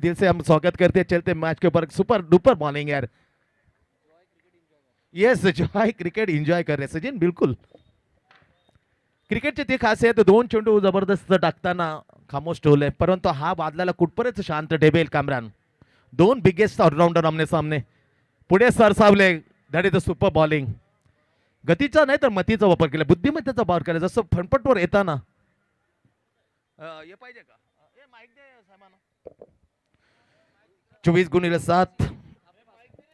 दिल से हम स्वागत करते हैं चलते मैच के ऊपर। सुपर डुपर बॉलिंग यार। येस जॉय क्रिकेट एन्जॉय कर रहे सचिन बिलकुल. क्रिकेटची ती खासियत दोन चेंडू जबरदस्त टाकताना खामोश ठेवले, परंतु हा बादलाला कुठपर्यंत शांत ठेवेल कामरान. दोन बिगेस्ट ऑलराऊंडर आमने सामने पुढे सरसावले. That is the super bowling. गतीचा नाही तर मतीचा वापर केला, बुद्धिमत्तेचा वापर केला. जसं फनपटवर येताना हे पाहिजे का, हे माईक दे साहेबांना. 24 गुणिले 7.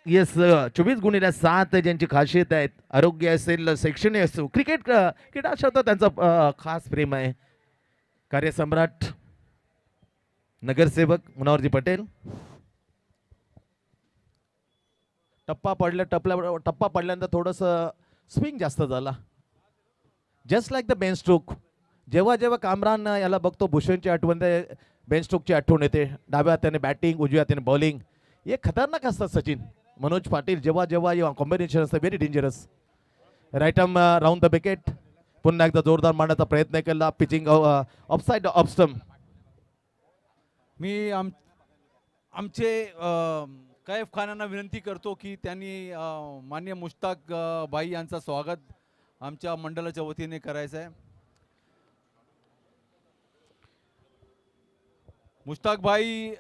येस 24 गुणिले 7 ज्यांची खासियत आहेत, आरोग्य असेल शैक्षणिक असो, क्रिकेट क्रीडा शब्द त्यांचा खास प्रेम आहे. कार्यसम्राट नगरसेवक मनोहरजी पटेल. टप्पा पडल्यानंतर थोडस स्विंग जास्त झाला. Just like the Ben stroke. जेव्हा जेव्हा कामरान याला बघतो भूषणची आठवण बेन स्ट्रोकची आठवण येते. डाव्या हाताने बॅटिंग, उजव्या हाताने बॉलिंग. हे खतरनाक असतात सचिन. मनोज पाटील जेव्हा जेव्हा कॉम्बिनेशन असतं very dangerous. Right arm round the wicket. पुन्हा एकदा जोरदार मारण्याचा प्रयत्न केला. Pitching offside off stump. मी आमचे कैफ खानांना विनंती करतो की त्यांनी मान्य मुश्ताक भाई यांचं स्वागत आमच्या मंडळाच्या वतीने करायचं आहे. मुश्ताक भाई,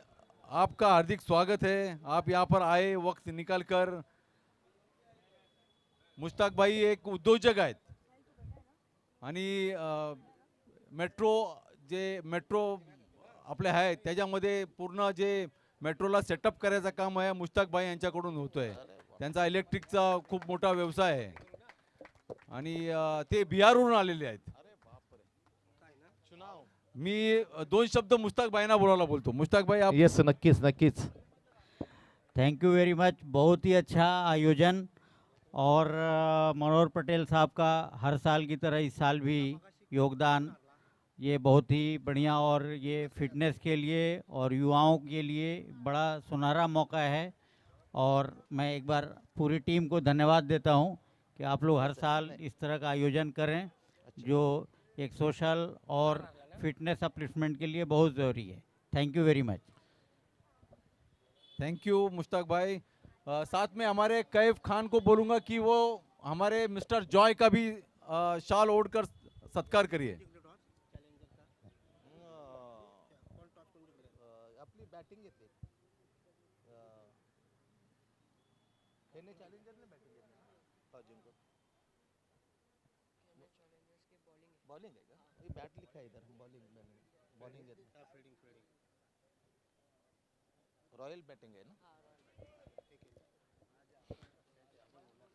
आपका हार्दिक स्वागत है. आप यहाँ पर आए वक्त निकाल कर. मुश्ताक भाई एक उद्योजक आहेत आणि मेट्रो आपले आहे त्याच्यामध्ये पूर्ण जे मेट्रोला सेटअप करायचं काम आहे मुश्ताक भाई यांच्याकडून होतोय. त्यांचा इलेक्ट्रिकचा खूप मोठा व्यवसाय आहे आणि ते बिहारवरून आलेले आहेत. मी दोन शब्द मुश्ताक भाईंना बोलतो. मुश्ताक भाई आप. येस नक्कीच नक्कीच. Thank you very much. बहुत ही अच्छा आयोजन और मनोहर पटेल साहब का हर साल की तरह इस साल भी योगदान ये बहुत ही बढ़िया और ये फिटनेस के लिए और युवाओं के लिए बड़ा सुनहरा मौका है. और मैं एक बार पूरी टीम को धन्यवाद देता हूँ कि आप लोग हर साल इस तरह का आयोजन करें जो एक सोशल और फिटनेस अपलिफ्टमेंट के लिए बहुत ज़रूरी है. Thank you very much. Thank you Mushtaq भाई. साथ में हमारे कैफ खान को बोलूँगा कि वो हमारे मिस्टर जॉय का भी शाल ओढ़कर सत्कार करिए. आपली बॅटिंग येते. बॉलिंग है क्या? ये बैट लिखा है इधर. बॉलिंग रॉयल बैटिंग है ना.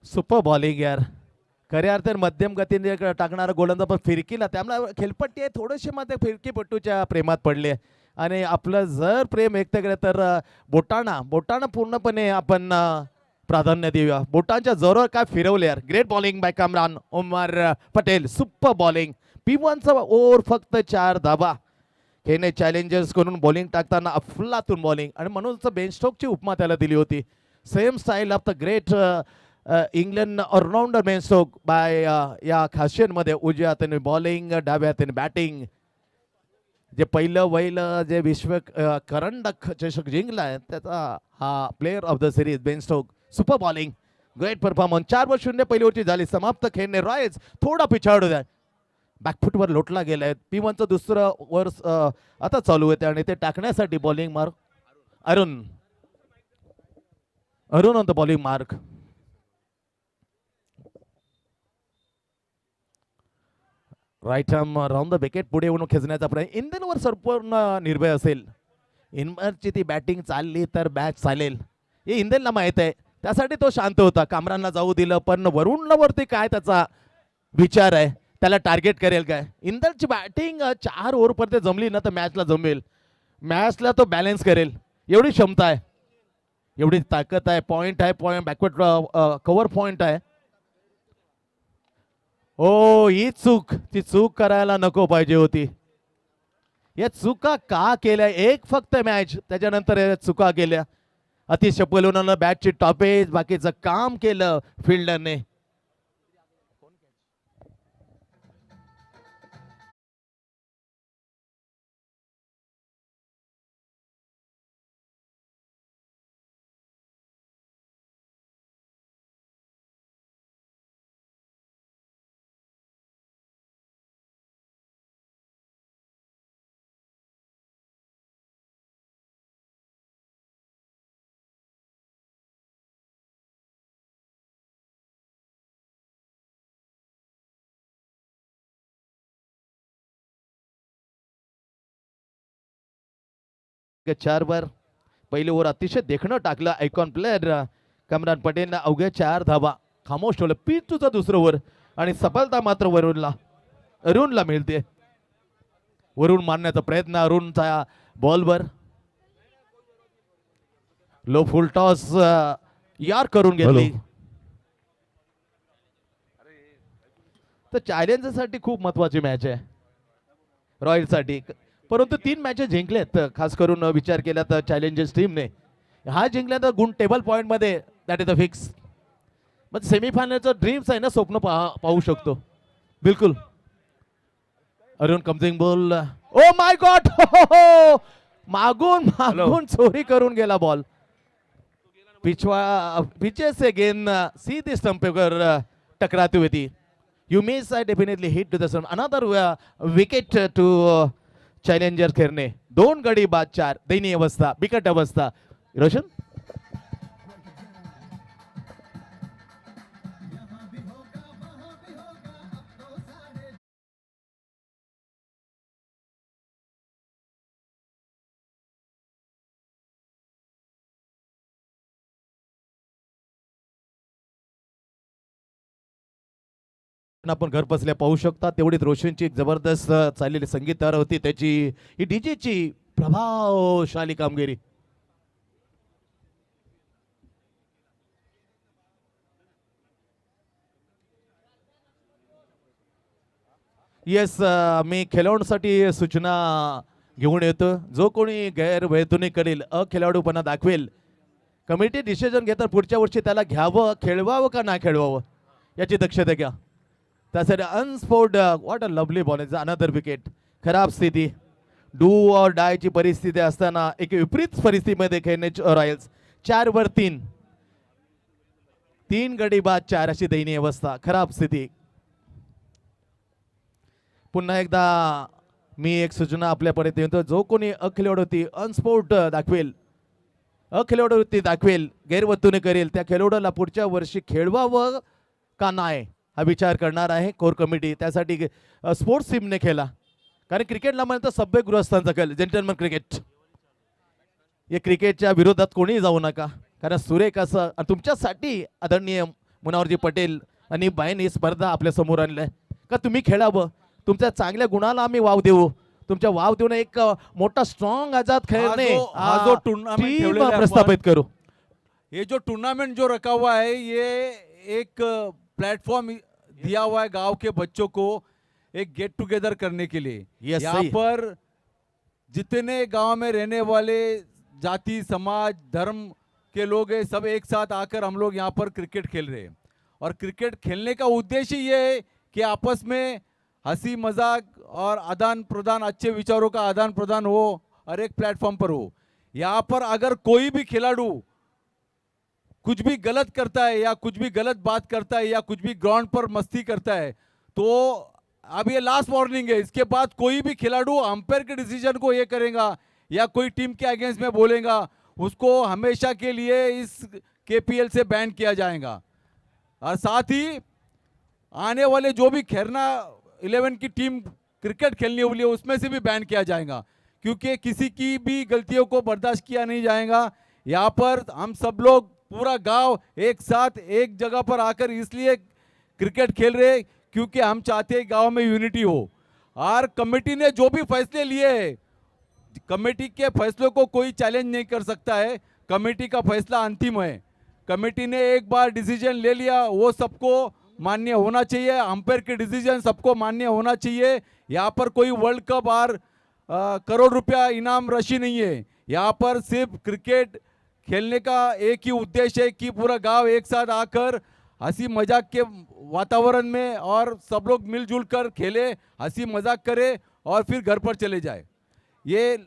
सुपर बॉलिंग यार. खऱ्या अर्थाने मध्यम गतीने टाकणारा गोलंदाज पण फिरकीला त्यामुळे खेळपट्टी आहे थोडेसे मध्ये फिरकीपट्टूच्या प्रेमात पडले आणि आपलं जर प्रेम व्यक्त केलं तर बोटाना पूर्णपणे आपण प्राधान्य देऊया. बोटांच्या जोरावर काय फिरवले यार. Great bowling by Kamran Umar Patel. Super bowling. P1चा ओव्हर फक्त 4 धाबा. खेळणे चॅलेंजर्स करून बॉलिंग टाकताना अफलातून बॉलिंग आणि म्हणूनच बेन स्टोकची उपमा त्याला दिली होती. Same style of the great England allrounder Ben Stoke बाय या खासियतमध्ये उजव्या हाताने बॉलिंग, डाव्या हाताने बॅटिंग. जे पहिलं जे विश्व करंडक चषक जिंकला आहे त्याचा हा player of the series Ben Stoke. Super bowling. Great performance. 4-0 पहिली ओव्हरची झाली समाप्त. खेळणे रॉयल्स थोडा पिछाडू द्या. बॅकफुटवर लोटला गेलाय. P1चं दुसरं ओव्हर आता चालू होते आणि ते टाकण्यासाठी bowling mark Arun on the bowling mark. Right arm round the wicket. पुढे येऊन खेचण्याचा प्रयत्न. इंधनवर संपूर्ण निर्भय असेल. इनमरची ती बॅटिंग चालली तर बॅच चालेल हे इंधनला माहित आहे. त्यासाठी तो शांत होता. कामरांना जाऊ दिलं पण वरुणवरती काय त्याचा विचार आहे. त्याला टार्गेट करेल काय. इंदरची बॅटिंग 4 ओव्हरपर्यंत जमली ना तर मॅचला जमेल. मॅचला तो बॅलन्स करेल एवढी क्षमता आहे, एवढी ताकद आहे. पॉइंट आहे, पॉइंट बॅकवर्ड कव्हर पॉइंट आहे. हो ही ती चूक करायला नको पाहिजे होती. या चुका का केल्या. एक फक्त मॅच त्याच्यानंतर या चुका केल्या. अतिशय पलून बॅटची टॉपेज बाकीचं काम केलं फिल्डरने. 4 पहिली ओव्हर अतिशय देखणं टाकलं आयकॉन प्लेअर कमरान पटेलनं अवघ्या 4 धावा खामोश ठेवलं. पिचूचा दुसरं ओव्हर आणि सफलता मात्र अरुणला मिळते. वरून मारण्याचा प्रयत्न अरुणचा बॉलवर लो फुल टॉस यार करून घेतली. तर चॅलेंजसाठी खूप महत्वाची मॅच आहे रॉयलसाठी, परंतु 3 मॅचेस जिंकल्यात. खास करून विचार केला तर चॅलेंजर्स टीमने हा जिंकल्या तर गुण टेबल पॉइंट मध्ये दॅट इज अ फिक्स. मग सेमीफायनलचं ड्रीम्स आहे ना, स्वप्न पाहू शकतो. बिलकुल. Arun coming ball, oh my god, मागून चोरी करून गेला बॉल. पीछे से गेंद सीधे स्टंप पर टकराती हुई थी. You miss, I definitely hit to the sun. Another wicket to challenger खेळणे. 2 गडी बाद 4. दयनीय अवस्था, बिकट अवस्था. रोशन आपण घर बसल्या पाहू शकता. तेवढीच रोशनची एक जबरदस्त चाललेली संगीत तयार होती त्याची, ही डीजेची प्रभावशाली कामगिरी. येस, मी खेळाडूंसाठी सूचना घेऊन येतो. जो कोणी गैरवैतनिक करेल, अखेळाडूपणा दाखवेल, कमिटी डिसिजन घेतात पुढच्या वर्षी त्याला घ्यावं, खेळवावं का नाही खेळवावं याची दक्षता घ्या. त्यासाठी अनस्पोर्ट what a lovely ball is another wicket. खराब स्थिती, डू ऑर डायची परिस्थिती असताना एक विपरीत परिस्थितीमध्ये खेळण्याची रॉयल्स. 4 3, 3 गडी बाद 4 अशी दयनीय अवस्था, खराब स्थिती. पुन्हा एकदा मी एक सूचना आपल्यापर्यंत येतो. जो कोणी अखेळाडू अनस्पोर्ट दाखवेल, अखेळाडू दाखवेल, गैरवर्तणूक करेल, त्या खेळाडूला पुढच्या वर्षी खेळवावं का नाही हा विचार करणार आहे कोर कमिटी. त्यासाठी स्पोर्ट्स टीमने खेळला, कारण क्रिकेटला म्हणतं सभ्य गृहस्थांचा खेळ, जेंटलमन क्रिकेट. या क्रिकेटच्या विरोधात कोणीही जाऊ नका, कारण सुरेख असं तुमच्यासाठी आदरणीय मुनावरजी पटेल आणि बाईंनी स्पर्धा आपल्या समोर आणल्या का तुम्ही खेळावं. तुमच्या चांगल्या गुणाला आम्ही वाव देऊ. तुमच्या वाव देऊन एक मोठा स्ट्रॉंग आजाद खेळणे हा जो टूर्नामेंट ठेवलेला आहे प्रस्थापित करू. ये जो टूर्नामेंट जो रखा हुआ है, ये एक प्लेटफॉर्म दिया हुआ है गांव के बच्चों को एक गेट टुगेदर करने के लिए. Yes, यहाँ सही। पर जितने गांव में रहने वाले जाति समाज धर्म के लोग हैं, सब एक साथ आकर हम लोग यहाँ पर क्रिकेट खेल रहे हैं. और क्रिकेट खेलने का उद्देश्य ये है कि आपस में हंसी मजाक और आदान प्रदान, अच्छे विचारों का आदान प्रदान हो और एक प्लेटफॉर्म पर हो. यहाँ पर अगर कोई भी खिलाड़ू कुछ भी गलत करता है या कुछ भी गलत बात करता है या कुछ भी ग्राउंड पर मस्ती करता है, तो अब ये लास्ट वार्निंग है. इसके बाद कोई भी खिलाड़ू अंपायर के डिसीजन को ये करेगा या कोई टीम के अगेंस्ट में बोलेगा, उसको हमेशा के लिए इस केपीएल से बैन किया जाएगा. और साथ ही आने वाले जो भी खेरना 11 की टीम क्रिकेट खेलने वाली है उसमें से भी बैन किया जाएगा, क्योंकि किसी की भी गलतियों को बर्दाश्त किया नहीं जाएगा. यहाँ पर हम सब लोग पूरा गांव एक साथ एक जगह पर आकर इसलिए क्रिकेट खेल रहे क्योंकि हम चाहते हैं गांव में यूनिटी हो. और कमेटी ने जो भी फैसले लिए हैं, कमेटी के फैसलों को कोई चैलेंज नहीं कर सकता है. कमेटी का फैसला अंतिम है. कमेटी ने एक बार डिसीजन ले लिया, वो सबको मान्य होना चाहिए. अंपायर के डिसीजन सबको मान्य होना चाहिए. यहाँ पर कोई वर्ल्ड कप और करोड़ रुपया इनाम राशि नहीं है. यहाँ पर सिर्फ क्रिकेट खेलने का एक ही उद्देश्य है कि पूरा गांव एक साथ आकर हंसी मजाक के वातावरण में और सब लोग मिलजुल कर खेले, हंसी मजाक करे और फिर घर पर चले जाए. ये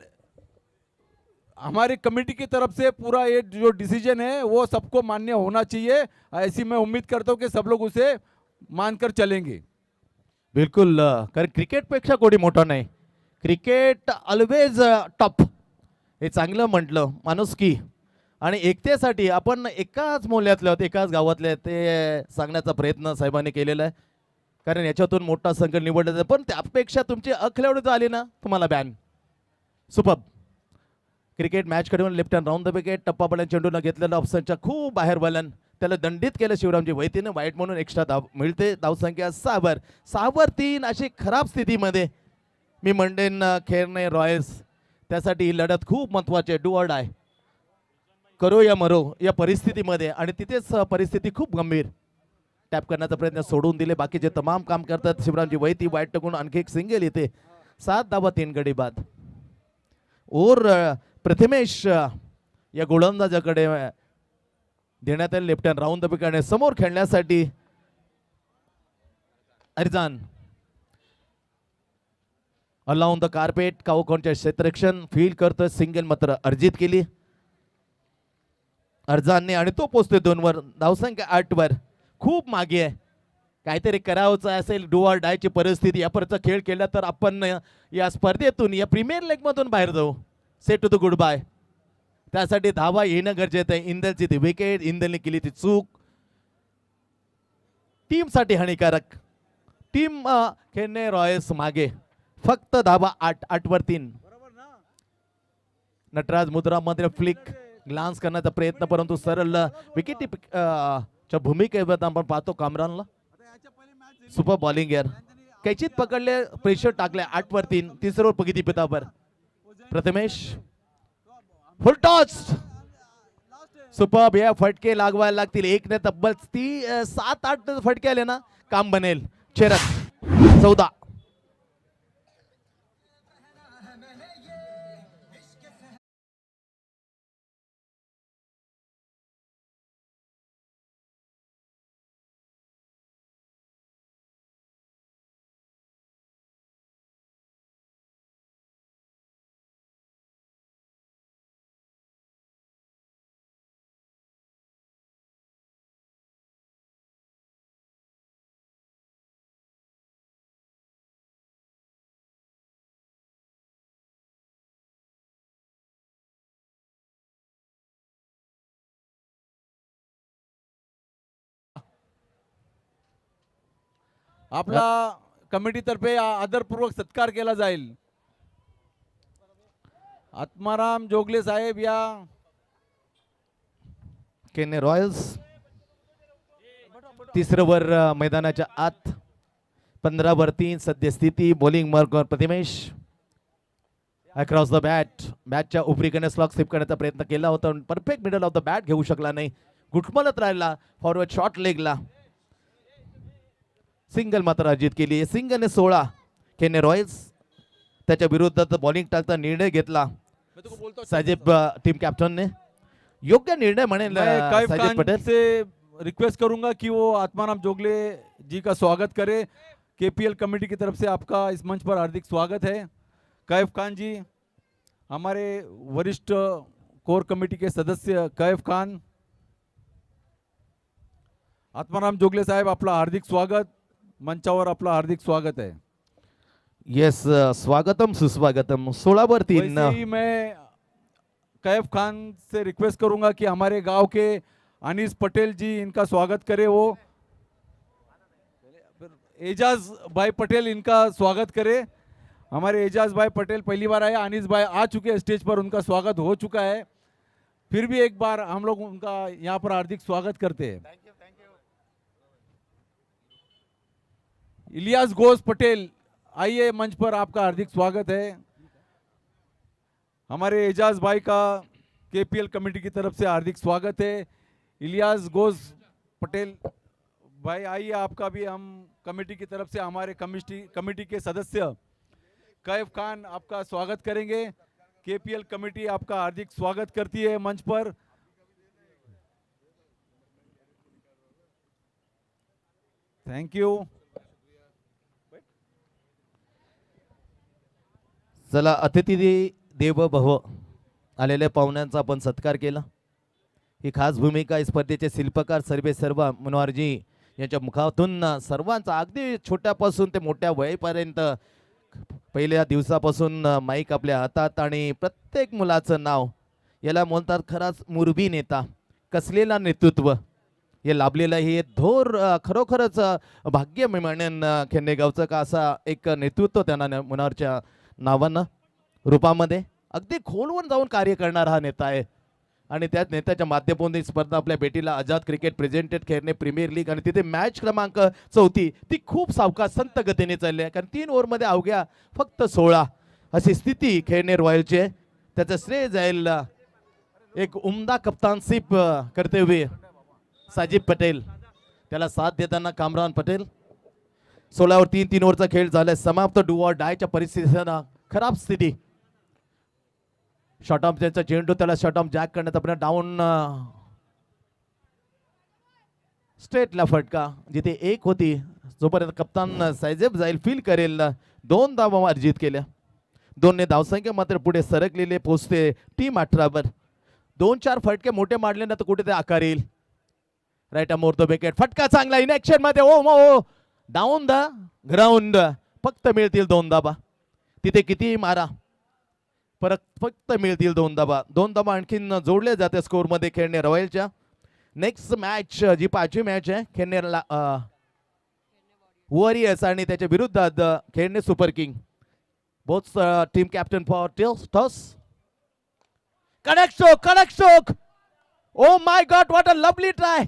हमारी कमेटी की तरफ से पूरा ये जो डिसीजन है वो सबको मान्य होना चाहिए. ऐसी मैं उम्मीद करता हूँ कि सब लोग उसे मानकर चलेंगे. बिलकुल, कारण क्रिकेट पेक्षा कोणी मोठा नाही. क्रिकेट ऑलवेज टॉप हे चांगलं म्हटलं. माणुसकी आणि एकतेसाठी आपण एकाच मूल्यातले आहोत, एकाच गावातले आहेत, ते सांगण्याचा प्रयत्न साहेबांनी केलेला आहे. कारण याच्यातून मोठा संघ निवडला जातो, पण त्यापेक्षा तुमची अखेळाडू आली ना तुम्हाला बॅन. सुपर. क्रिकेट मॅच कडे left hand round the wicket. टप्पा बॉलर चेंडूला घेतलेलं ऑप्शनच्या खूप बाहेर बॉलन, त्याला दंडित केलं शिवरामजी वैतीनं. वाईट म्हणून एक्स्ट्रा धाव मिळते. धावसंख्या 6-3. अशी खराब स्थितीमध्ये मी म्हणेन खेळणे रॉयल्स. त्यासाठी ही लढत खूप महत्वाची आहे. डू ऑर डाय, करो या मरो या परिस्थितीमध्ये. आणि तिथेच परिस्थिती खूप गंभीर. टॅप करण्याचा प्रयत्न सोडून दिले. बाकीचे तमाम काम करतात. शिवरामजी वैती वाईट टाकून आणखी एक सिंगल येते. 7 धावा 3 गडी बाद. और प्रथमेश या गोलंदाजाकडे देण्यात आले left hand round the wicket. समोर खेळण्यासाठी अरजान अलाउन द कार्पेट. काऊकोणच्या क्षेत्ररक्षण फील्ड करतोय. सिंगल मात्र अर्जित केली अरजानने आणि तो पोचतोय 2 वर. धावसंख्या 8 वर. खूप मागे आहे. काहीतरी करावचं असेल. डू ऑर डायची परिस्थिती. यापर्यंत खेळ केला तर आपण या स्पर्धेतून या प्रीमियर लीग मधून बाहेर जाऊ. से टू द गुड बाय. त्यासाठी धावा येणं गरजेचं आहे. इंदलची ती विकेट, इंदलने केली ती चूक टीमसाठी हानिकारक. टीम खेळणे रॉयल्स मागे. फक्त धावा 8 वर 3. नटराज मुद्रामध्ये फ्लिक ग्लान्स करण्याचा प्रयत्न, परंतु सरळ विकेट च्या भूमिकेवर आपण पाहतो कामरानला. सुपर बॉलिंग यार. कैचित पकडले, प्रेशर टाकले. 8 वर 3. तिसऱ्यावर पगिती पितावर प्रथमेश फुल टॉस. सुपर. या फटके लागवायला लागतील. एक ने तब्बल 7-8 फटके आले ना काम बनेल. चेरक 14. आपला कमिटीतर्फे आदरपूर्वक सत्कार केला जाईल. आत्माराम जोगले साहेब या केने रॉयल्स. तिसरं वर मैदानाच्या आत. 15 वर 3 सद्यस्थिती. Bowling mark Pratimesh across the bat. बॅटच्या उपरीकडे स्लॉग स्लिप करण्याचा प्रयत्न केला होता. Perfect middle of the bat घेऊ शकला नाही. घुटमलत राहिला फॉरवर्ड शॉर्ट लेगला. सिंगल मात्र अर्जित केली. सिंगलने 16. केने रॉयल्स त्याच्या विरोधात बॉलिंग टाकता निर्णय घेतला साजिद टीम कॅप्टनने. योग्य निर्णय म्हणेल साजिद पटेल. से रिक्वेस्ट करूंगा कि वो आत्माराम जोगले जी का स्वागत करे. केपीएल कमेटी की तरफ से आपका इस मंच पर हार्दिक स्वागत है. कैफ खान जी, हमारे वरिष्ठ कोर कमेटी के सदस्य कैफ खान. आत्माराम जोगले साहेब, आपला हार्दिक स्वागत. मंचावर आपला हार्दिक स्वागत है. यस, स्वागतम सुस्वागतम. 16 वर 3. वैसे ही मैं कैफ खान से रिक्वेस्ट करूंगा कि हमारे गांव के अनीस पटेल जी इनका स्वागत करे. वो एजाज भाई पटेल इनका स्वागत करे. हमारे एजाज भाई पटेल पहली बार आए. अनीस भाई आ चुके हैं स्टेज पर, उनका स्वागत हो चुका है. फिर भी एक बार हम लोग उनका यहाँ पर हार्दिक स्वागत करते हैं. इलियास घोष पटेल, आइए मंच पर, आपका हार्दिक स्वागत है. हमारे एजाज भाई का केपीएल कमेटी की तरफ से हार्दिक स्वागत है. इलियास घोष पटेल भाई, आइए, आपका भी हम कमेटी की तरफ से, हमारे कमेटी के सदस्य कैफ खान आपका स्वागत करेंगे. केपीएल कमेटी आपका हार्दिक स्वागत करती है मंच पर. Thank you. चला, अतिथी देव भव आलेल्या पाहुण्यांचा आपण सत्कार केला. ही खास भूमिका स्पर्धेचे शिल्पकार सर्वे सर्व मनोहरजी यांच्या मुखातून सर्वांचा, अगदी छोट्यापासून ते मोठ्या वयपर्यंत, पहिल्या दिवसापासून माईक आपल्या हातात आणि प्रत्येक मुलाचं नाव, याला म्हणतात खराच मुरबी नेता, कसलेला नेतृत्व हे लाभलेलं. हे थोर खरोखरच भाग्य मी म्हणेन खेंडेगावचं का असा एक नेतृत्व त्यांना मनोहरच्या नावानं रूपामध्ये अगदी खोलवून जाऊन कार्य करणारा हा नेता आहे आणि त्याच नेत्याच्या माध्यमातून ही स्पर्धा आपल्या भेटीला आझाद क्रिकेट प्रेझेंटेड खेळणे प्रीमियर लीग आणि तिथे मॅच क्रमांक 34 ती खूप सावकाश संत गतीने चालली आहे कारण 3 ओव्हरमध्ये अवघ्या फक्त 16 अशी स्थिती खेळणे रॉयलची आहे. त्याचं श्रेय जाईल एक उमदा कप्तानशिप करते हुए साजिब पटेल, त्याला साथ देताना कामरान पटेल. 16 वर 3 ओव्हरचा खेळ झालाय समाप्त. डू ऑर डायच्या परिस्थितीनं खराब स्थिती. शॉर्ट ऑफ त्यांचा चेंडू त्याला शॉर्ट ऑफ जॅक करण्यात आपण डाऊन स्ट्रेटला फटका जिथे 1 होती जोपर्यंत कप्तान सायजेब जाईल फील करेल 2 धावा अर्जित केल्या. 2 धावसंख्या मात्र पुढे सरकलेले पोहोचते टीम 18 वर. 2-4 फटके मोठे मारले ना तर कुठे ते आकार येईल. राईट अमोर द विकेट फटका चांगला इन ऍक्शन मध्ये ओ डाऊन द ग्राउंड फक्त मिळतील 2 धाबा. तिथे कितीही मारा परत फक्त मिळतील 2 धाबा. 2 धाबा आणखीन जोडले जाते स्कोर मध्ये खेळणे रॉयलच्या. नेक्स्ट मॅच जी 5वी मॅच आहे खेळणे वॉरियर्स आणि त्याच्या विरुद्धात खेळणे super king. Both team captain for toss. कडक stroke oh my god what a lovely try.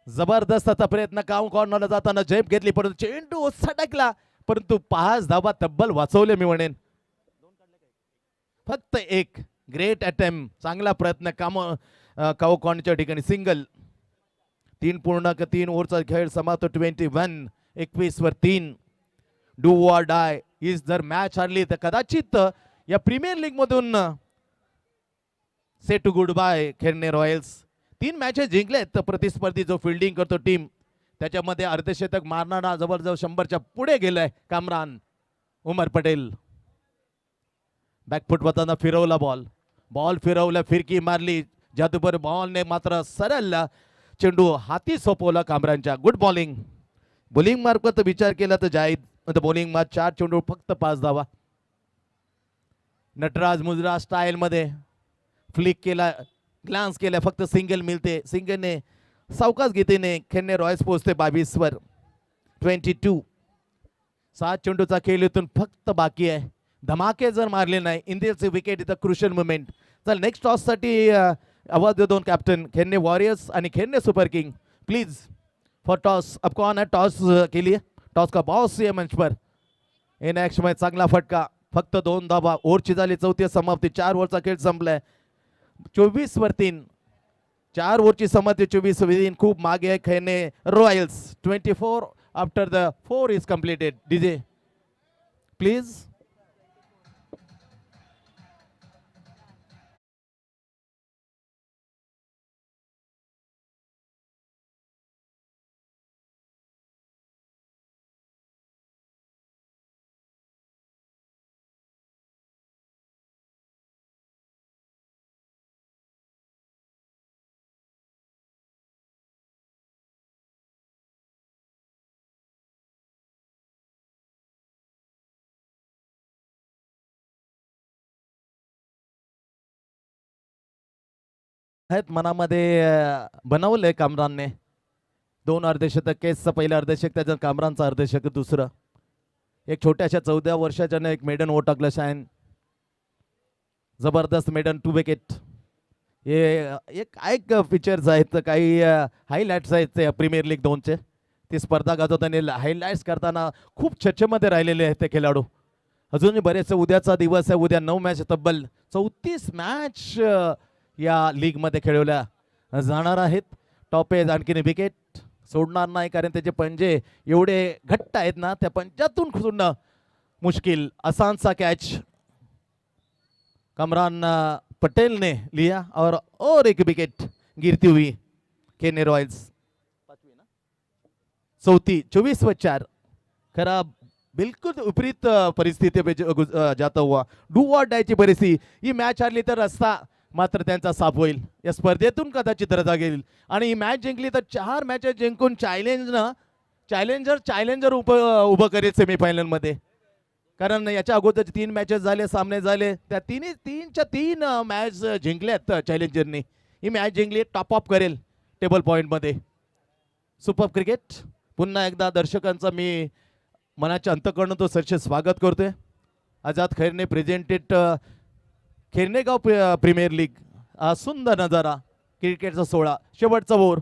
जबरदस्त असा प्रयत्न काउंट कॉर्नरला जाताना झेप घेतली परंतु चेंडू सटकला परंतु 5 धावा तब्बल वाचवले मी म्हणेन. फक्त 1 ग्रेट अटेम्प्ट चांगला प्रयत्न काउ कॉर्नरच्या ठिकाणी सिंगल. 3.3 ओव्हरचा खेळ समाप्त. 21 वर 3. डू ऑर डाय इज जर मॅच हरली तर कदाचित या प्रीमियर लीग मधून से टू गुड बाय खेळणे रॉयल्स. 3 मॅचेस जिंकलेत तर प्रतिस्पर्धी जो फिल्डिंग करतो टीम त्याच्यामध्ये अर्धशतक मारणारा जवळजवळ 100च्या पुढे गेलाय कामरान उमर पटेल. बॅकफुट वताना फिरवला बॉल फिरवला फिरकी मारली जादूबर बॉलने मात्र सरळ चेंडू हाती सोपवला कामरानच्या. गुड बॉलिंग मार्फत विचार केला तर जाहीद बॉलिंग मार 4 चेंडू फक्त 5 धावा. नटराज मुजरा स्टाईल मध्ये फ्लिक केला ग्लान्स केला फक्त सिंगल मिळते. सिंगलने सावकाश गतीने खेळणे रॉयल्स पोहोचते 22 वर. 22 7 चेंडूचा खेळ इथून फक्त बाकी आहे. धमाके जर मारले नाही इंडियाचे विकेट इथं क्रुशियल मुवमेंट. चल नेक्स्ट टॉस साठी आवाज दे 2 कॅप्टन खेळणे वॉरियर्स आणि खेळणे super king please for toss. अब कौन है टॉस के लिए? टॉस का बॉस ये मंच पर. इन ऍक्शन मध्ये चांगला फटका फक्त 2 धावा. ओव्हरची झाली 4थी समाप्ती. 4 ओव्हरचा खेळ संपलाय. 24 वर 3. 4 ओव्हरची समाप्ती 24 वर 3 खूप मागे आहे खेळणे Royals. 24 after the 4 is completed. DJ please. आहेत मनामध्ये बनवलंय कामरानने. 2 अर्धशतक केसचं पहिलं अर्धशतक त्याचं कामरानचं अर्धशतक दुसरं. एक छोट्याशा 14 वर्षाच्यानं एक मेडन ओव्हर टाकलं शायन. जबरदस्त मेडन 2 विकेट. हे एक काय फीचर्स आहेत काही हायलाइट्स आहेत ते प्रीमियर लीग 2चे. ती स्पर्धा गाजवताना हायलाइट्स करताना खूप चर्चेमध्ये राहिलेले आहेत ते खेळाडू. अजूनही बरेचसे उद्याचा दिवस आहे. उद्या 9 मॅच तब्बल 34 मॅच या लीग मध्ये खेळवल्या जाणार आहेत. टॉप एज आणखीन विकेट सोडणार नाही कारण त्याचे पंजे एवढे घट्ट आहेत ना त्या पंजातून सोडणं मुश्किल. आसानसा कॅच कामरान पटेल ने लिया और एक विकेट गिरती हुई खेळणे रॉयल्स. 24 व 4 खराब बिल्कुल विपरीत परिस्थिती पे जाता हुआ डू ऑर डाय ची परिस्थिती. ही मॅच हरली तर रस्ता मात्र त्यांचा साफ होईल. या स्पर्धेतून कदाचित रजा घेईल आणि ही मॅच जिंकली तर 4 मॅचेस जिंकून चॅलेंजर उभं करेल सेमीफायनल मध्ये. कारण याच्या अगोदर 3 मॅचेस झाले सामने झाले त्या 3 मॅच जिंकल्यात चॅलेंजरने. ही मॅच जिंकली टॉप अप करेल टेबल पॉइंट मध्ये. सुपर क्रिकेट पुन्हा एकदा दर्शकांचा मी मनाच्या अंतःकरणातून सरचे स्वागत करतोय. आझाद खैरने प्रेझेंटेड खेरनेगाव प्रीमियर लीग सुंदर नजारा क्रिकेटचा सोहळा शेवटचा ओव्हर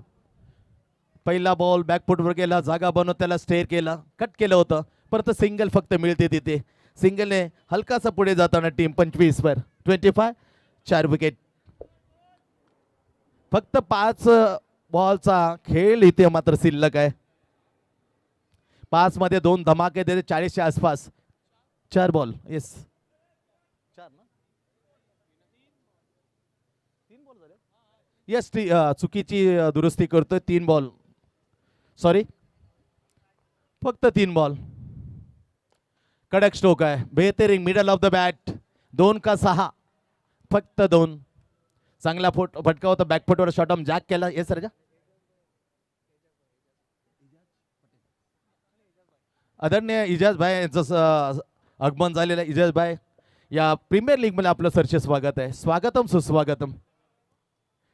पहिला बॉल बॅकफुटवर गेला जागा बनवून त्याला स्टेअर केला कट केलं होतं परत सिंगल फक्त मिळते तिथे सिंगलने हलकासा पुढे जाताना टीम 25 वर 25 4 विकेट फक्त 5 बॉलचा खेळ इथे मात्र शिल्लक आहे 5 मध्ये 2 धमाके देते 40च्या आसपास 4 बॉल येस येस चुकीची दुरुस्ती करतोय 3 बॉल सॉरी फक्त 3 बॉल कडक स्ट्रोक आहे बेहतरीन मिडल ऑफ द बॅट 2 का 6 फक्त 2 चांगला फटका होता बॅकफुटवर शॉट ऑन जॅक केला येस राजा आदरणीय इजाज भाई यांचं आगमन झालेलं आहे इजाज भाई या प्रीमियर लीग मध्ये आपलं सरचे स्वागत आहे स्वागतम सुस्वागतम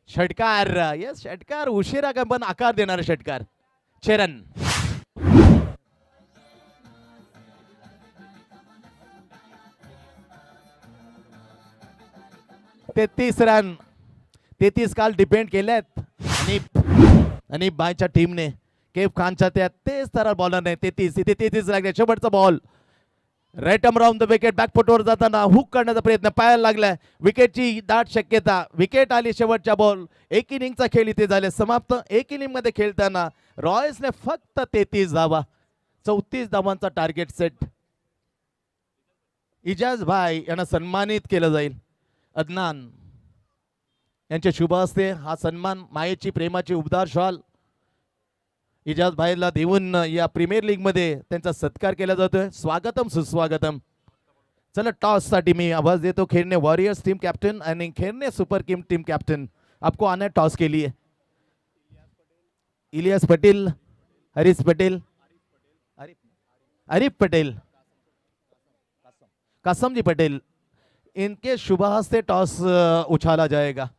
षटकार येस षटकार उशिरा का पण आकार देणारा षटकार चरण 33 रन 33 काल डिपेंड केलेत आणि बायच्या टीमने केफ खानच्या त्या तेच तरह बॉलर ने 33 इथे 33 लागले शेवटचा ball right arm round the wicket back फुटवर जाताना हुक करण्याचा प्रयत्न पायाला लागलाय विकेटची दाट शक्यता विकेट आली शेवटच्या बॉल एक इनिंगचा खेळ इथे झाले समाप्त एक इनिंग मध्ये खेळताना रॉयल्सने फक्त 33 धावा 34 धावांचा टार्गेट सेट इजाज भाई यांना सन्मानित केलं जाईल अदनान यांच्या शुभ हस्ते हा सन्मान मायेची प्रेमाची उबदार शॉल इजाज भाईला देऊन या प्रीमियर लीग मध्ये त्यांचा सत्कार केला जातोय स्वागतम सुस्वागतम चला टॉस साठी मी आवाज देतो खेरने वॉरियर्स टीम कैप्टन आणि खेरने सुपर किंग टीम कैप्टन आपको आना है टॉस के लिए इलियास पटेल हरीश पटेल आरिफ पटेल कासम जी पटेल इनके शुभ हस्ते टॉस उछाला जाएगा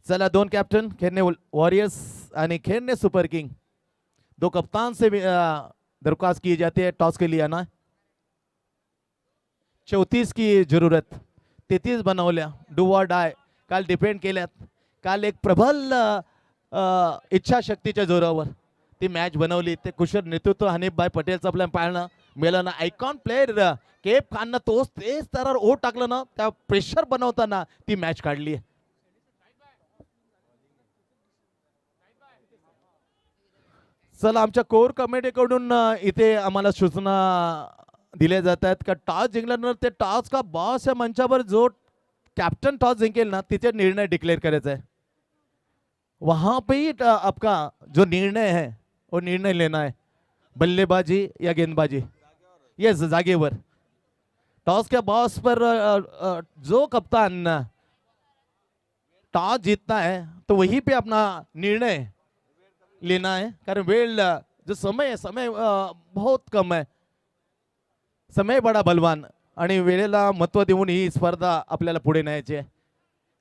चला 2 कैप्टन खेरने वॉरियर्स आणि खेरने सुपर किंग 2 कप्तान से दरख्वास्त की जाती है टॉस के लिए आना 34 की जरूरत 33 बनवल्या डू ऑर डाय काल डिपेंड केल्यात काल एक प्रबल इच्छाशक्तीच्या जोरावर ती मॅच बनवली ते कुशल नेतृत्व हनीफभाई पटेलचं आपल्याला पाळणं मिळालं ना आयकॉन प्लेअर केप खाननं तोच तेच तर ओ टाकलं ना त्या प्रेशर बनवताना ती मॅच काढली आहे चला आमच्या कोर कमिटीकडून इथे आम्हाला सूचना दिल्या जात आहेत का टॉस जिंकल्यानंतर ते टॉस का बॉस या मंचावर जो कैप्टन टॉस जिंकेल ना तिथे निर्णय डिक्लेअर करायचा आहे वहां पे ही आपका जो निर्णय है वो निर्णय लेना है बल्लेबाजी या गेंदबाजी यस जागेवर टॉस के बॉस पर जो कप्तान टॉस जीतता है तो वहीं पे अपना निर्णय लेना है कारण वेळ जो समय है समय बहुत कम है समय बड़ा बलवान आणि वेळेला महत्त्व देऊन ही स्पर्धा आपल्याला पुढे न्यायची आहे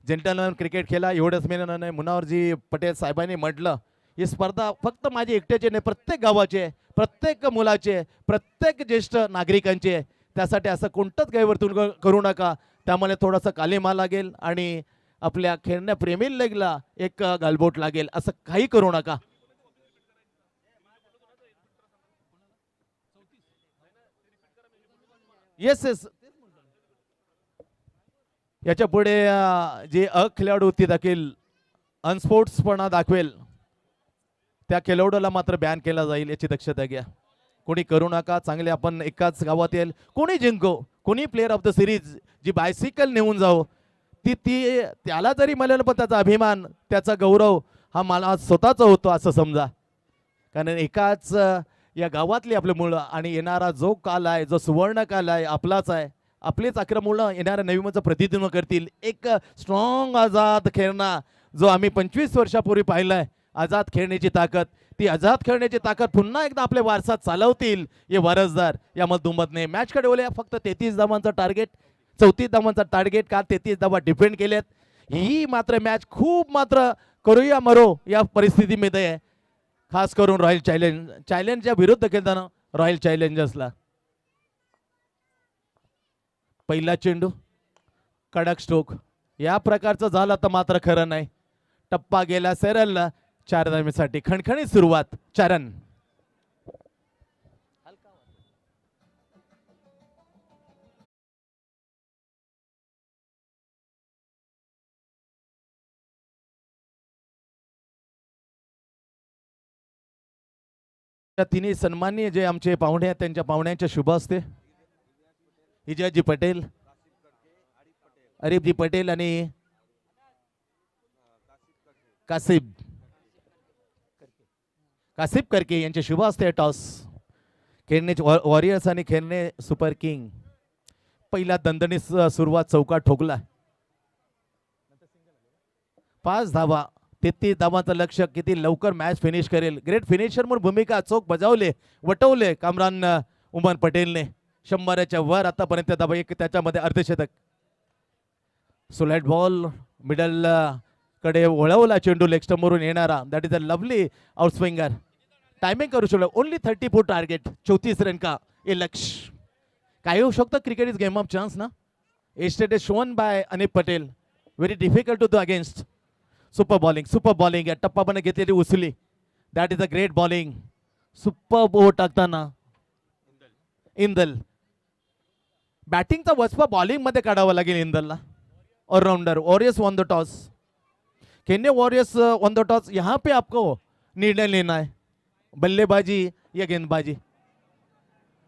जेंटलमॅन क्रिकेट खेळा एवढंच मी नाही मुनावरजी पटेल साहेबांनी म्हटलं ही स्पर्धा फक्त माझी एकट्याची नाही प्रत्येक गावाची आहे प्रत्येक मुलाची आहे प्रत्येक ज्येष्ठ नागरिकांची आहे त्यासाठी असं कोणतंच गैरवर्तून करू नका त्यामुळे थोडासा कालिमा लागेल आणि आपल्या खेळण्या प्रेमी लीगला एक गालबोट लागेल असं काही करू नका येस येस याच्या पुढे जे खेळाडू ती देखील अनस्पोर्ट्सपणा दाखवेल त्या खेळाडूला मात्र बॅन केला जाईल याची दक्षता घ्या कोणी करू नका चांगले आपण एकाच गावात येईल कोणी जिंको कोणी प्लेअर ऑफ द सिरीज जी बायसिकल नेऊन जाओ ती त्याला जरी मिळालं पण त्याचा अभिमान त्याचा गौरव हा मला स्वतःचा होतो असं समजा कारण एकाच या गावातली आपले मुलं आणि येणारा जो काल आहे जो सुवर्ण काल आहे आपलाच आहे आपलेच 11 मुलं येणाऱ्या नवीनचं प्रतिनिधित्व करतील एक स्ट्रॉंग आझाद खेळणा जो आम्ही 25 वर्षापूर्वी पाहिलाय आझाद खेळण्याची ताकद ती आझाद खेळण्याची ताकद पुन्हा एकदा आपले वारसात चालवतील हे वारसदार या मधुमतने मॅच कडे फक्त 33 धावांचा टार्गेट 34 धावांचा टार्गेट का 33 धावा डिफेंड केलेत ही मात्र मॅच खूप मात्र करूया मरो या परिस्थितीमध्ये आहे खास करून रॉयल चॅलेंजच्या विरुद्ध खेळताना रॉयल चॅलेंजर्सला पहिला चेंडू कडक स्ट्रोक या प्रकारचं झालं तर मात्र खरं नाही. टप्पा गेला सरळ 4 धावेसाठी. खणखणीत सुरुवात. चरण तिन्ही सन्माननीय जे आमचे पाहुणे आहेत त्यांच्या पाहुण्यांच्या शुभ असते. विजयजी पटेल, अरिफजी पटेल आणि कासिब करके यांचे शुभ असते. टॉस खेळणे वॉरियर्स आणि खेळणे सुपर किंग. पहिला दणदणीत सुरुवात. चौका ठोकला. 5 धावा. 33 धावांचं लक्ष. किती लवकर मॅच फिनिश करेल. ग्रेट फिनिशर म्हणून भूमिका चोख बजावले, वटवले कामरान उमर पटेलने. 100च्या वर आतापर्यंत धावा. एक त्याच्यामध्ये अर्धशतक. सोलाइट बॉल मिडल कडे वळवला चेंडू. लेग स्टंपवरून येणारा. That is a lovely outswinger. Timing करू शकलो. Only 34 target. 34 रन का हे लक्ष्य. काय होऊ शकतं. Cricket is game of chance ना. Estate is shown by Anil Patel. Very difficult to the against. Super bowling. या टप्पापणे घेतलेली उचली. That is a great bowling. Super बो टाकताना इंदल. बॅटिंगचा वचपा बॉलिंग मध्ये काढावा लागेल इंदलला. Allrounder. Warriors on the toss. Kenya warriors on the toss. यहाँ पे आपको निर्णय लेना है. बल्लेबाजी या गेंदबाजी.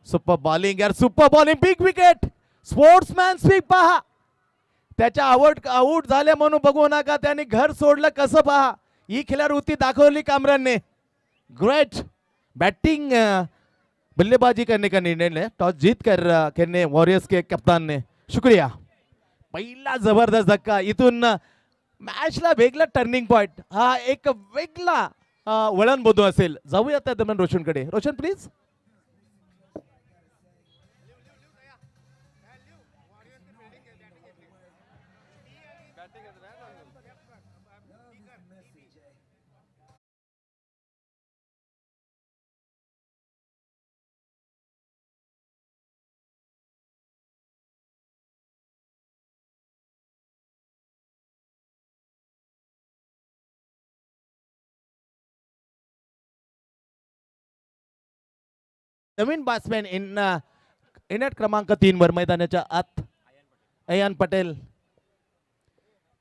सुपर बॉलिंग यार. Super bowling. Big wicket. Sportsman speak पहा. त्याच्या आउट झाले म्हणून बघू नका. त्याने घर सोडलं कसं पहा. ही खिलाडूती दाखवली कामरानने. Great batting. बल्लेबाजी करने का निर्णय ले. टॉस जीत कर खेळणे वॉरियर्स के कप्तान ने. शुक्रिया. पहिला जबरदस्त धक्का. इथून मॅचला वेगळा टर्निंग पॉइंट. हा एक वेगळा वळण बोधू असेल. जाऊया त्या दरम्यान रोशनकडे. रोशन प्लीज. नवीन बॅट्समॅन इनट क्रमांक 3 वर मैदानाच्या आत. अयान पटेल.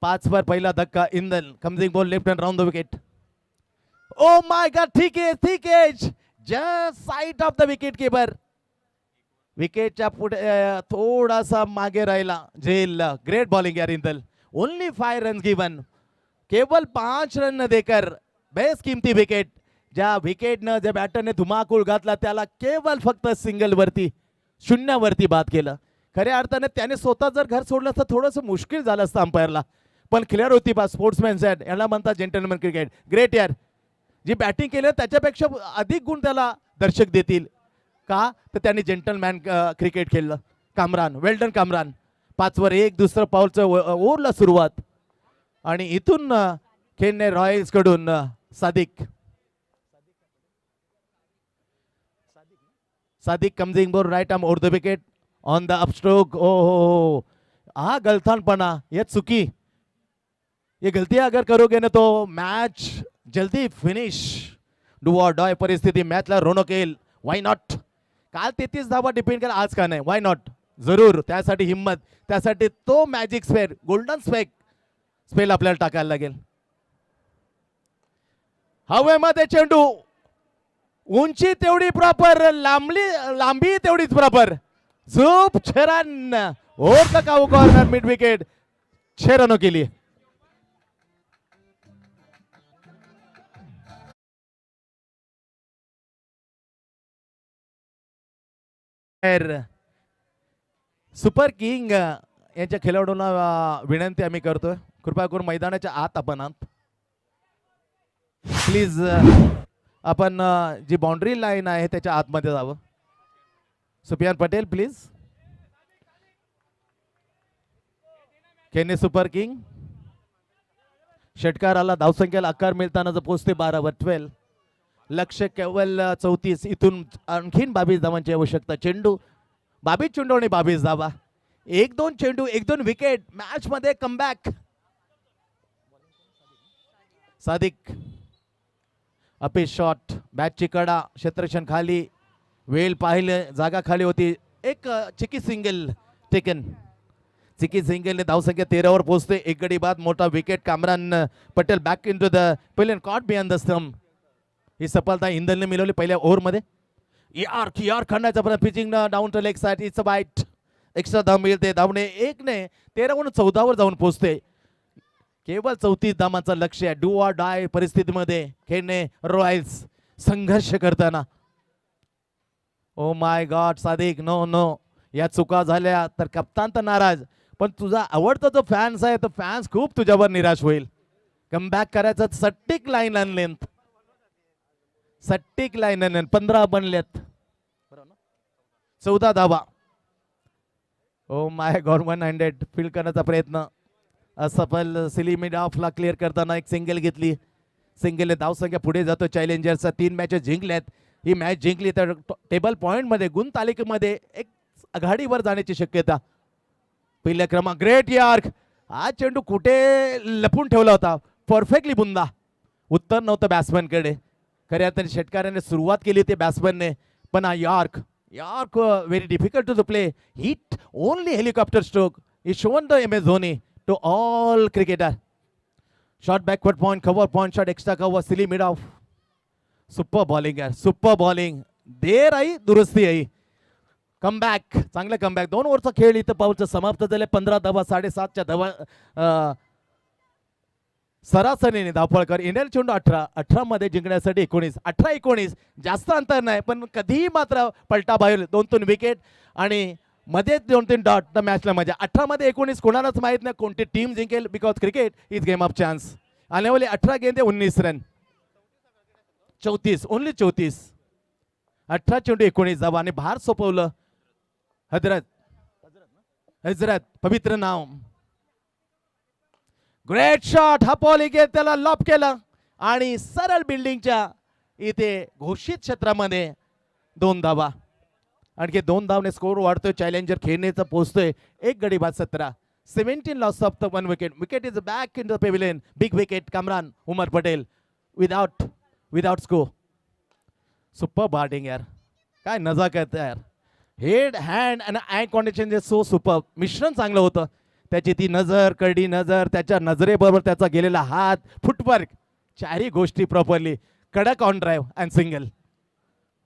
5 वर पहिला धक्का. इंदल. कमजिंग ball left and round the wicket. Oh my god. ठीक आहे. Just side of the wicket keeper. विकेटच्या पुढे थोडासा मागे राहिला. झेल. ग्रेट बॉलिंग यार इंदल. Only 5 run given. केवल 5 रन न देकर बेस्ट किमती विकेट. ज्या विकेटनं ज्या बॅटरने धुमाकूळ घातला त्याला केवळ फक्त सिंगल वरती, शून्यावरती बाद केलं. खऱ्या अर्थाने त्याने स्वतः जर घर सोडलं तर थोडंसं मुश्किल झालं असतं अंपायरला. पण क्लिअर होती बा. स्पोर्ट्समॅन सेट याला म्हणतात जेंटलमॅन क्रिकेट. ग्रेट यार. जी बॅटिंग केली त्याच्यापेक्षा अधिक गुण त्याला दर्शक देतील. का तर त्यांनी जेंटलमॅन क्रिकेट खेळलं. कामरान. वेल्डन कामरान. 5 वर 1. दुसरं पाऊलचं ओव्हरला सुरुवात. आणि इथून खेळणे रॉयल्स कडून सादिक कमजिंग bowl right arm over the wicket on the upstroke. Oh हा गलथानपणा. ये चुकी. ये गलती अगर करोगे ना तो मैच जल्दी फिनिश. डू और डाय परिस्थिती. मॅचला रोनक येईल. Why not. काल 33 धावा डिपेंड केला. आज का नाही. Why not. जरूर. त्यासाठी हिम्मत. त्यासाठी तो मॅजिक स्पेल गोल्डन स्पेल आपल्याला टाकायला लागेल. हवेमध्ये चेंडू. उंची तेवढी प्रॉपर. लांबी तेवढीच प्रॉपर. झूप 6 रन. और का कॉर्नर मिड विकेट. 6 रनों के लिए. सुपर किंग यांच्या खेळाडूंना विनंती आम्ही करतोय. कृपया करून मैदानाच्या आत आपण प्लीज. आपण जी बाउंड्री लाईन आहे त्याच्या आतमध्ये जावं. सुफियान पटेल प्लीज. केने सुपर किंग. षटकाराला धावसंख्येला आकार मिळताना पोहोचते 12 वर 12. लक्ष केवळ 34. इथून आणखीन 22 धावांची आवश्यकता. चेंडू 22 चेंडू आणि 22 धावा. एक दोन चेंडू, एक दोन विकेट, मॅच मध्ये कमबॅक. सादिक अपीस शॉट, बॅटची कडा, क्षेत्रक्षण खाली, वेळ पाहिले, जागा खाली होती. एक चिकी सिंगल टेकन. चिकी सिंगलने धावसंख्या 13 वर पोहोचते. एक गडी बाद, मोठा wicket. Kamran Patel back in to the pavilion, caught behind the stump. ही सफलता इंदलने मिळवली पहिल्या ओव्हरमध्ये. यार खंडाचा पण pitching down to leg side. It's a bite. Extra धाव मिळते. धावणे 1ने 13 वरून 14 वर जाऊन पोहोचते. केवळ 34 धावांचं लक्ष आहे. डू ऑर डाय परिस्थितीमध्ये खेळणे रॉयल्स संघर्ष करताना. Oh my god Sadiq, no no, या चुका झाल्या तर कप्तान तर नाराज, पण तुझा आवडता जो फॅन्स आहे तो फॅन्स खूप तुझ्यावर निराश होईल. कमबॅक करायचं. Stick line and length, stick line and length. 15 बनल्यात, 14 धावा. ओ माय गॉड, 100 फील्ड करण्याचा प्रयत्न असफल. सिलिमिड ऑफला क्लिअर करताना एक सिंगल घेतली. सिंगलने धावसंख्या पुढे जातो चॅलेंजर्सचा. 3 मॅचेस जिंकल्यात. ही मॅच जिंकली तर टेबल पॉइंट मध्ये, गुण तालिकेमध्ये एक आघाडीवर जाण्याची शक्यता. पहिल्या क्रमांक. Great York. हा चेंडू कुठे लपून ठेवला होता. परफेक्टली बुंदा. उत्तर नव्हतं बॅट्समॅनकडे. खऱ्या अर्थाने षटकाराने सुरुवात केली होती बॅट्समॅनने, पण हा yorker very difficult to play. Hit only helicopter stroke is shown the MS Dhoni to all cricketer. Shot backward point, cover point, shot extra cover, silly mid off. Super bowling यार, सुपर बॉलिंग. देर आई दुरुस्ती आई. Comeback, चांगलं comeback. 2 ओव्हरचा खेळ इथं पाऊलचं समाप्त झाले. 15 धावा, 7.5च्या धावा सरासरीने धावपळ. इंडियन चेंडू 18 मध्ये जिंकण्यासाठी 19. 18-19 जास्त अंतर नाही, पण कधीही मात्र पलटा बाहेर. 2-3 विकेट आणि मध्ये 2-3 डॉट तर मॅचला मजा. 18 मध्ये 19 कोणालाच माहित नाही कोणती टीम जिंकेल, because cricket is game of chance. आने वाले 18 गेंदे 19 रन. 34, ओनली 34. 18 चेंडू 19 धावा आणि भार सोपवलं. हजरत पवित्र नाव. Great shot. हा बॉल इथे त्याला लॉप केलं आणि सरळ बिल्डिंगच्या इथे घोषित क्षेत्रामध्ये 2 धावा. आणखी 2 धावने स्कोर वाढतोय. चॅलेंजर खेळण्याचा पोहोचतोय. एक गडी बाद 17. 17 loss of the 1 wicket. Wicket is back in the pavilion. Big wicket. Kamran Umar Patel without score. Super batting यार, काय नजाकत यार. हेड हँड आणि eye condition is so super. मिश्रण चांगलं होतं. त्याची ती नजर, करडी नजर, त्याच्या नजरेबरोबर त्याचा गेलेला हात, फुटवर्क, चारही गोष्टी प्रॉपरली. कडक ऑन ड्राईव्ह अँड सिंगल.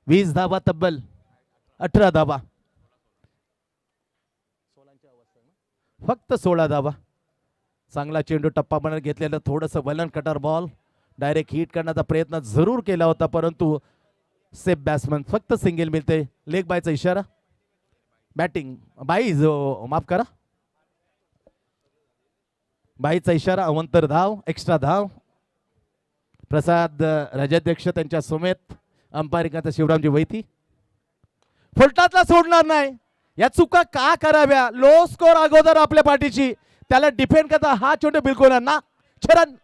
20 धावा, तब्बल 18 धावा, फक्त 16 धावा. चांगला चेंडू टप्पा बनत घेतलेलं, थोडंसं वलन कटर बॉल डायरेक्ट हिट करण्याचा प्रयत्न जरूर केला होता, परंतु सेफ बॅट्समन. फक्त सिंगल मिळते. लेग बायचा इशारा. बॅटिंग बाई माफ करा, बाईचा इशारा. अवंतर धाव, एक्स्ट्रा धाव. प्रसाद राजाध्यक्ष त्यांच्या समेत अंपायरिंगाचा शिवरामजी वैती. फुलटातला सोडणार नाही. या चुका का कराव्या. लो स्कोर अगोदर आपल्या पाठीची, त्याला डिफेंड करता हा चेंडू बिलकुल ना छरन.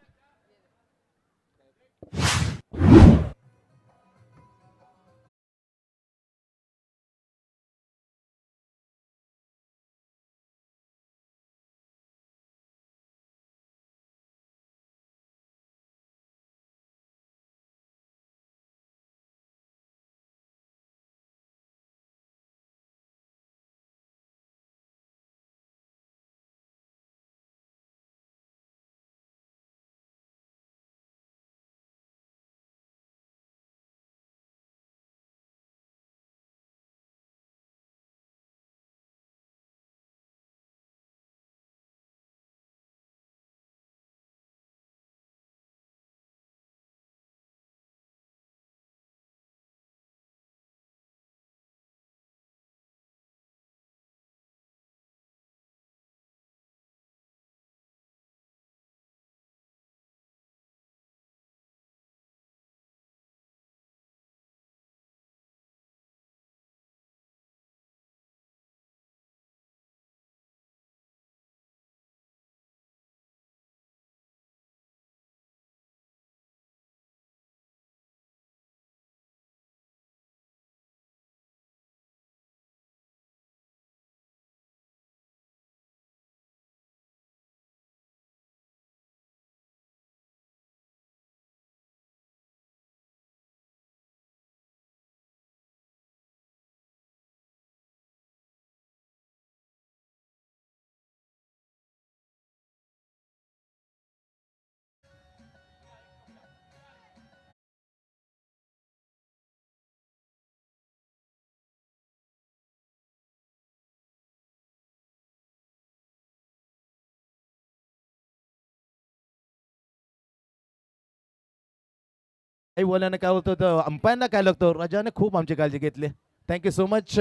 काही बोलायला काय होतं तर अंपायरला काय लागतो. रजाने खूप आमची काळजी घेतली. थँक्यू सो मच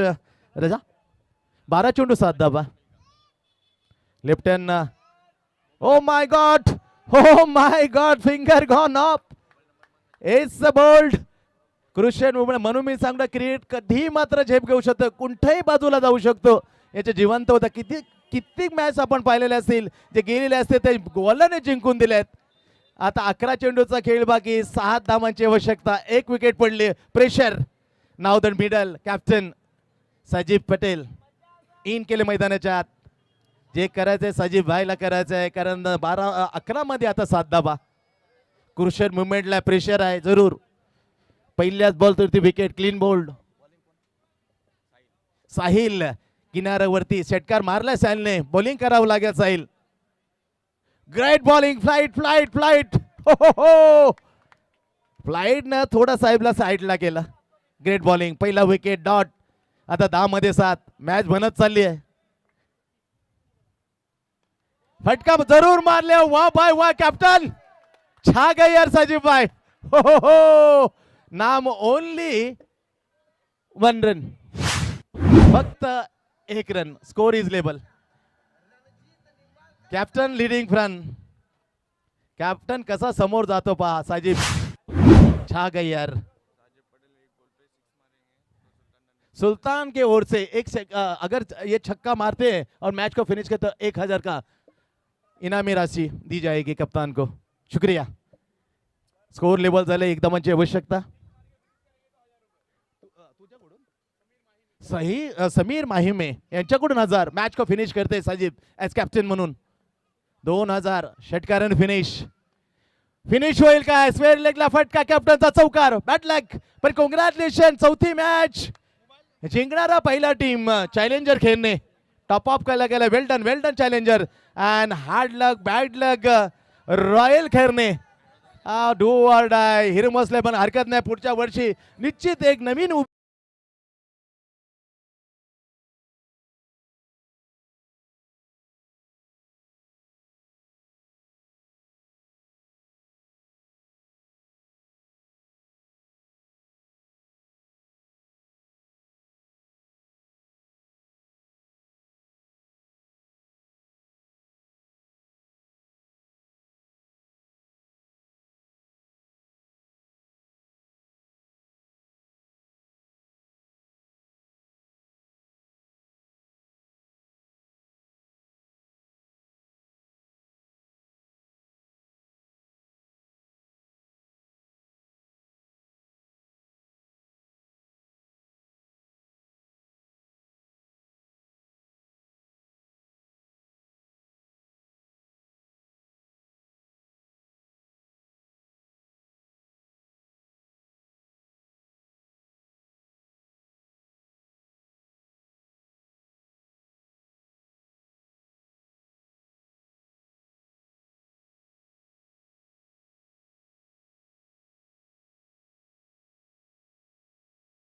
रजा. 12 चेंडू 7 धावा. Left hand. Oh my god, oh my god, finger gone off. It's a bold crucial movement. म्हणून मी सांगतो क्रिकेट कधी मात्र झेप घेऊ शकतो, कुठल्याही बाजूला जाऊ शकतो. याचे जिवंत होता. किती मॅच आपण पाहिलेले असतील जे गेलेले असते ते गोलाने जिंकून दिलेत. आता 11 चेंडूचा खेळ बाकी. 6 धावांची आवश्यकता. 1 विकेट पडली. Pressure now the middle. Captain सजीव पटेल इन केले मैदानाच्या आत. जे करायचंय सजीव भाईला करायचं आहे, कारण 11 मध्ये आता 7 धावा. क्रुशियल मुवमेंटला प्रेशर आहे जरूर. पहिल्याच बॉल तर ती विकेट. Clean bowled. साहिल किनाऱ्यावरती षटकार मारला. साहिलने बॉलिंग करावं लागेल. Sahil great bowling. फ्लाईट हो फ्लाईट न थोडा साहेबला साईडला केला. Great bowling. पहिला विकेट. डॉट. आता 10 मध्ये 7. मॅच बनत चालली आहे. फटका जरूर मारले. वा बाय वा कॅप्टन. छा गए यार साजिब भाई. हो नाम ओनली 1 रन. फक्त 1 run. Score is label. Captain leading front. Captain कसा समोर जातो पहा. साजिब छा गई यार. सुल्तान के ओर से अगर ये छक्का मारते हैं और मैच को फिनिश करते तो 1000 का इनामी राशि दी जाएगी कप्तान को. शुक्रिया. स्कोर लेवल झाले. एकदमांची आवश्यकता. सही समीर माहिमे यांच्याकडून 1000. मॅच को फिनिश करते साजिब एज कॅप्टन म्हणून. 2000 षटकाराने फिनिश होईल काय. स्क्वेअर लेगला फटका. कॅप्टनचा चौकार. Bad luck. पण कॉंग्रॅच्युलेशन. चौथी मॅच जिंकणारा पहिला टीम चॅलेंजर खेळणे. टॉप ऑफ केला गेला. Well done challenger. And hard luck bad luck royal खेळणे. Do or die. हिरमसले पण हरकत नाही. पुढच्या वर्षी निश्चित एक नवीन